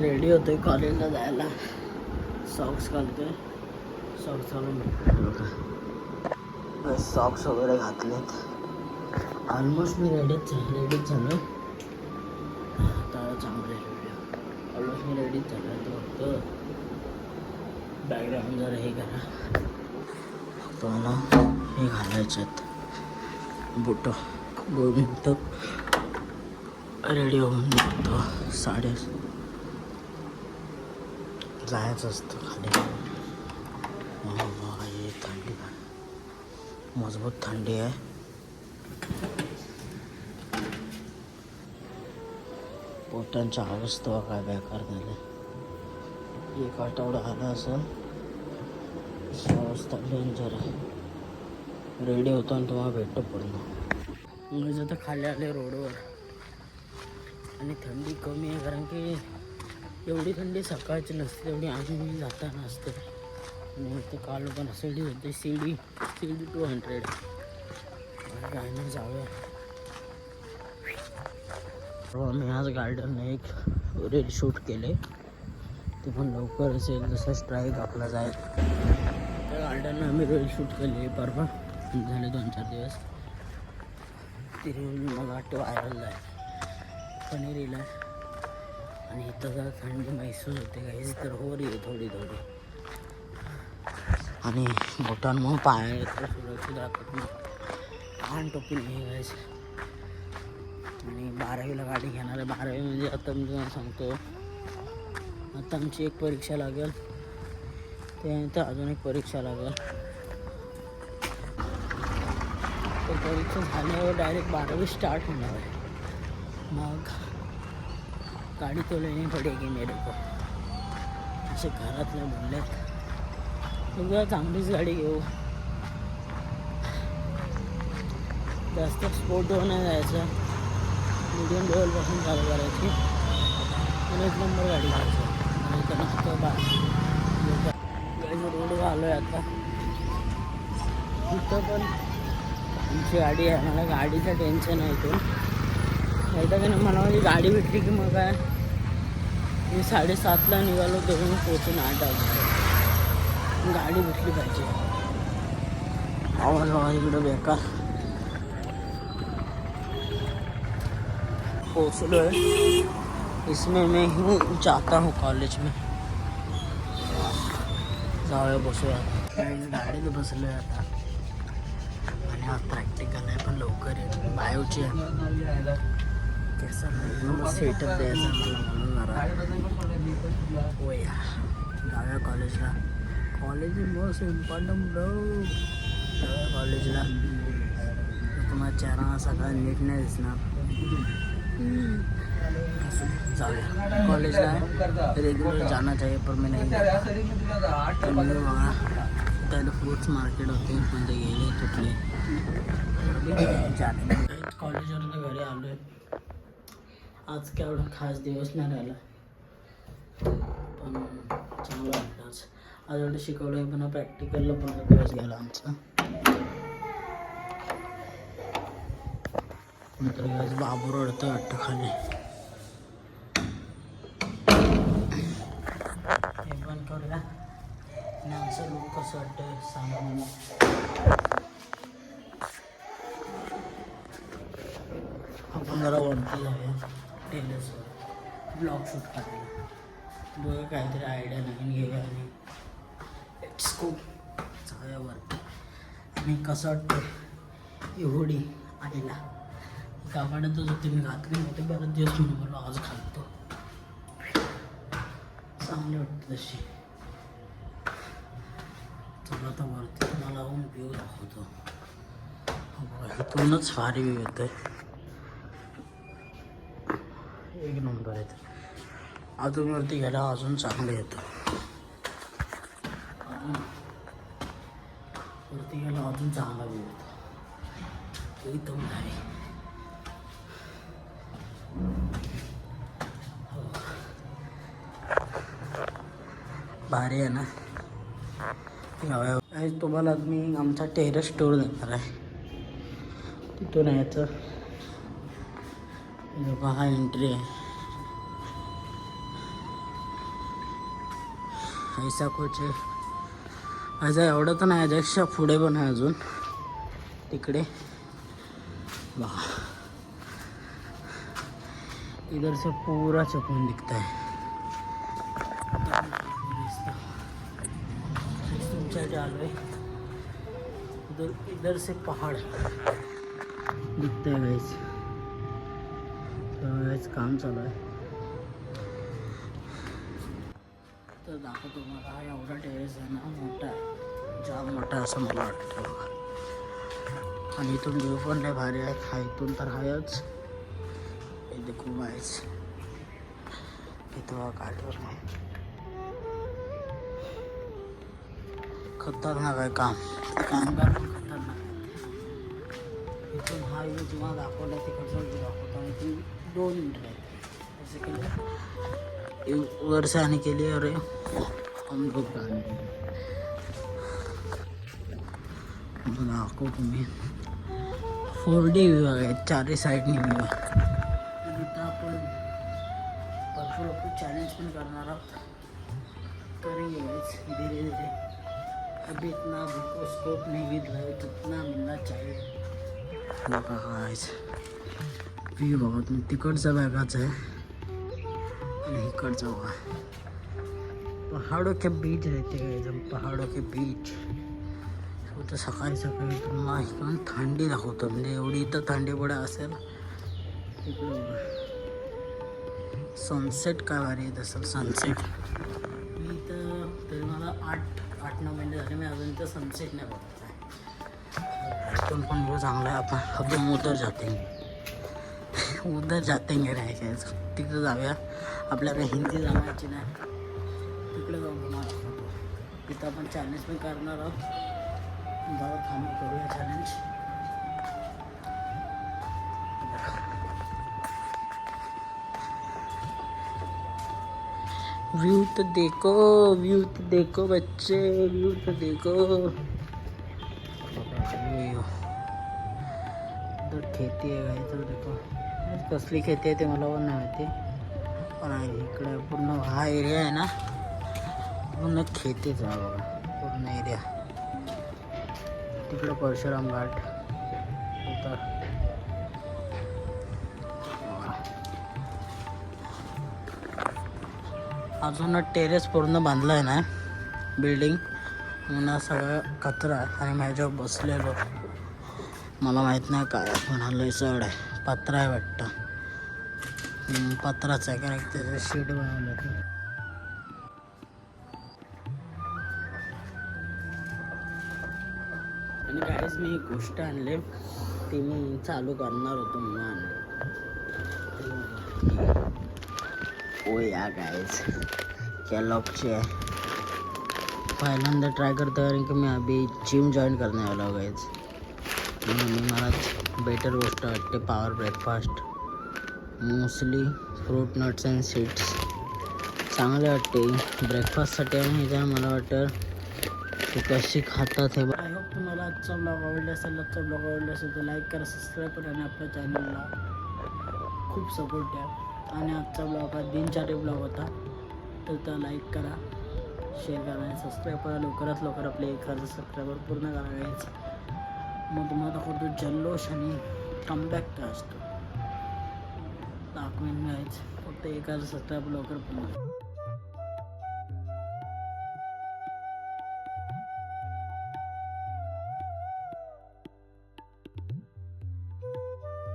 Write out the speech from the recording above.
Ready होतोय कॉलेजला जायला. सॉक्स घालतोय. सॉक्स घालून सॉक्स वगैरे घातलेत. ऑलमोस्ट मी रेडीच झालो. आता चांगले ऑलमोस्ट मी रेडीच झालो. तर फक्त बॅकग्राऊंड जरा हे करा. तो मला हे घालायचे आहेत बुट. 2 मिनटं रेडी होऊन जातो. साडे जायचं असतं खाली. हे थंडी मजबूत थंडी आहे. पोटांच्या अवस्था काय बेकार झाले. 1 आठवडा आला असेल. अवस्था डेंजर आहे. रेडी होतो आणि तुम्हाला भेटतो पूर्ण. मी जर खाली आले रोडवर आणि थंडी कमी आहे, कारण की एवढी थंडी सकाळची नसते, एवढी आम्ही जाताना असते. आणि ते काल पण शिर्डी होते. शिर्डी 200 काय नाही. जाऊया. मी आज गार्डनने एक रील शूट केले. ते पण लवकर असेल. जसं स्ट्राईक आपला जाईल त्या गार्डननं आम्ही रील शूट केली. परवा झाले 2-4 दिवस. ती रील मला वाटतं व्हायरल आहे. फनी रील आहे. आणि इथं जर थंडी महसूस होते काहीच तर हो रही आहे थोडी. आणि बोटांमुळे पाय तर सुरक्षित राहतात नाही. लहान टोपी नाही घ्यायचं. आणि 12वीला गाडी घेणार आहे. 12वी म्हणजे आता मी तुम्हाला सांगतो, आता आमची एक परीक्षा लागेल. त्यानंतर अजून एक परीक्षा लागेल. तर परीक्षा झाल्यावर डायरेक्ट 12वी स्टार्ट होणार आहे. मग गाडी तो लेनी पडेगी मेरे को, असे घरातले बोललेत. तुझ्या चांगलीच गाडी घेऊ. जास्त स्पोर्टवर नाही जायचं. मीडियम लेवलपासून चालू करायची आणि 1 नंबर गाडी घ्यायची. आणि इथं नुसतं रोडवर आलो आहे आता. इथं पण आमची गाडी आहे. मला गाडीचं टेन्शन आहे. इथून नाही तर नाही मला माझी गाडी भेटली की मग काय. मी 7:30ला निघालो तेव्हा मी पोचून 8 वाजता. गाडी भेटली पाहिजे. आवाज इकडं बेकार. पोचलो है. इसमें मैं हूँ जाता हूँ कॉलेज में. जाऊया बसूया. गाडीत बसलो आहे आता. आणि आज प्रॅक्टिकल आहे पण लवकर आहे. बायोची आहे. कसं सेटअप द्यायचं मला म्हणून जरा होया. जाऊया कॉलेजला. College most important bro. जाऊया कॉलेजला. तुम्हाला चेहरा सगळा नीट नाही दिसणार. जाऊया कॉलेजला. रेग्युलर जाना चाहिए पर मैं नहीं जाता. त्याला फ्रूट्स मार्केट होते पण ते गेले तुटले. कॉलेजवर तर घरी आलो आहे. आज काय एवढा खास दिवस नाही राहिला पण चांगलं वाटलं. आज एवढं शिकवलं आहे पण प्रॅक्टिकलला पण दिवस गेला आमचा. नंतर गॅस बाबू रडतं वाटतं खाली. हे पण करूया. आणि आमचं लुक कसं वाटतं सांगा मला. आपण जरा वरती जाऊया टेरेसवर. ब्लॉग शूट करायला बघा. काहीतरी आयडिया नवीन घेऊया आणि लेट्स गो. जाऊया वरती. आणि कसं वाटतं एवढी आईला कापडातच होते. मी घातली नव्हते बरेच दिवस म्हणून मला आज घालतो. चांगली वाटते तशी. चला आता वरती तुम्हाला होऊन व्ह्यू दाखवतो. इथूनच भारी व्ह्यू येतो आहे. 1 नंबर आहे. अजून वरती गेला अजून चांगलं येतं. वरती गेला अजून चांगला व्ह्यू येतो. इथून आहे भारी आहे ना. तुम्हाला मी आमचा टेरेस टूर देणार आहे. तिथून यायचं. हा एंट्री आहे. ऐसा कोच आहे. असं एवढं तर नाही, याच्यापेक्षा पुढे पण आहे अजून तिकडे बघा. इधर से पूरा सुकून दिखता है. तुमच्या चालू आहे इधर से पहाड़ दिखते है गाइस. तर गाइस काम चालू आहे. तर दाखवतो मला. हा एवढा टेरेस आहे ना, मोठा आहे, जाम मोठा असं मला वाटतं बघा. आणि इथून व्ह्यू पण लय भारी आहे. हा इथून तर आहेच. हे देखो गाइस, इथं काठवर आहे. खतरनाक आहे काम. कामगार पण खतरनाक आहे. इथून हा व्ह्यू जेव्हा दाखवला तिकडचा व्ह्यू दाखवतो. आणि इथून 2 मीटर आहे. जसे केलं वर से आने के लिए और हम लोग आने के लिए. दाखव तुम्ही 4D व्ह्यू आहे. 4ही साईडनी व्ह्यू आहे. इथं आपण भरपूर आपण चॅलेंज पण करणार आहोत. करेंगे धीरे धीरे. अभी इतना हमको स्कोप नहीं मिल रहा है जितना मिलना चाहिए. व्ह्यू बघा तुम्ही. तिकडचा बॅगाच आहे आणि इकडचा बघा. पहाड़ों के बीच रहते हैं एकदम. पहाड़ों के बीच होतं. सकाळी सकाळी तुम्हाला इकडून थंडी दाखवतं. म्हणजे एवढी इथं थंडी पडे असेल. इकडं सनसेट काय भारी येत असेल. सनसेट मी इथं तरी मला 8-9 महिने झाले. मी अजून इथं सनसेट नाही बघत आहे. इथून पण बहुत चांगला आहे. आपण अजून उधर जातेंगे नाही काय. तिकडं जाऊया. आपल्याला हिंदी जमायची नाही. तिकडे जाऊन तुम्हाला दाखवतो. तिथं आपण चॅलेंज पण करणार आहोत. जरा थांबून करूया चॅलेंज. व्यू तो देखो बच्चे. व्यू तो देखो. इधर खेती आहे काय तर देखो. कसली खेती आहे ते मला पण नाही माहिती. पण आहे इकडे पूर्ण हा एरिया आहे ना, पूर्ण खेतीच आहे बघा. पूर्ण एरिया. तिकडे परशुराम घाट होता. अजून टेरेस पूर्ण बांधलं आहे ना बिल्डिंग. म्हणून सगळं कचरा आहे. आणि माझ्यावर बसलेलो. मला माहीत नाही काय म्हणालं. सड आहे, पत्रा आहे वाटतं. पत्राच आहे कारण त्याचं शेड बनवलं ते. आणि गाईज मी एक गोष्ट आणले ती मी चालू करणार होतो म्हणून आणले. ओ या गाईज केलॉगची आहे. पहिल्यांदा ट्राय करतो कारण की मी अभी जिम जॉईन करणे आलो गाईज. म्हणून मला बेटर गोष्ट वाटते. Power breakfast, mostly fruit, nuts and seeds चांगले वाटते ब्रेकफास्टसाठी. आणि ह्याच्यानं मला वाटतं ते कशी खातात हे. आय होप तुम्हाला आजचा ब्लॉग आवडला असेल. तर लाईक करा, सबस्क्राईब करा आणि आपल्या चॅनलला खूप सपोर्ट द्या. आणि आजचा ब्लॉग हा दिनचर्या ब्लॉग होता. तर त्या लाईक करा, शेअर करा आणि सबस्क्राईब करा. लवकरात लवकर आपले 1000 सबस्क्रायबर पूर्ण करायचे. मग तुम्हाला दाखवतो जल्लोष आणि कमबॅक काय असतो. दाखवेन गाईज. फक्त 1000 सबस्क्रायबर लवकर पूर्ण.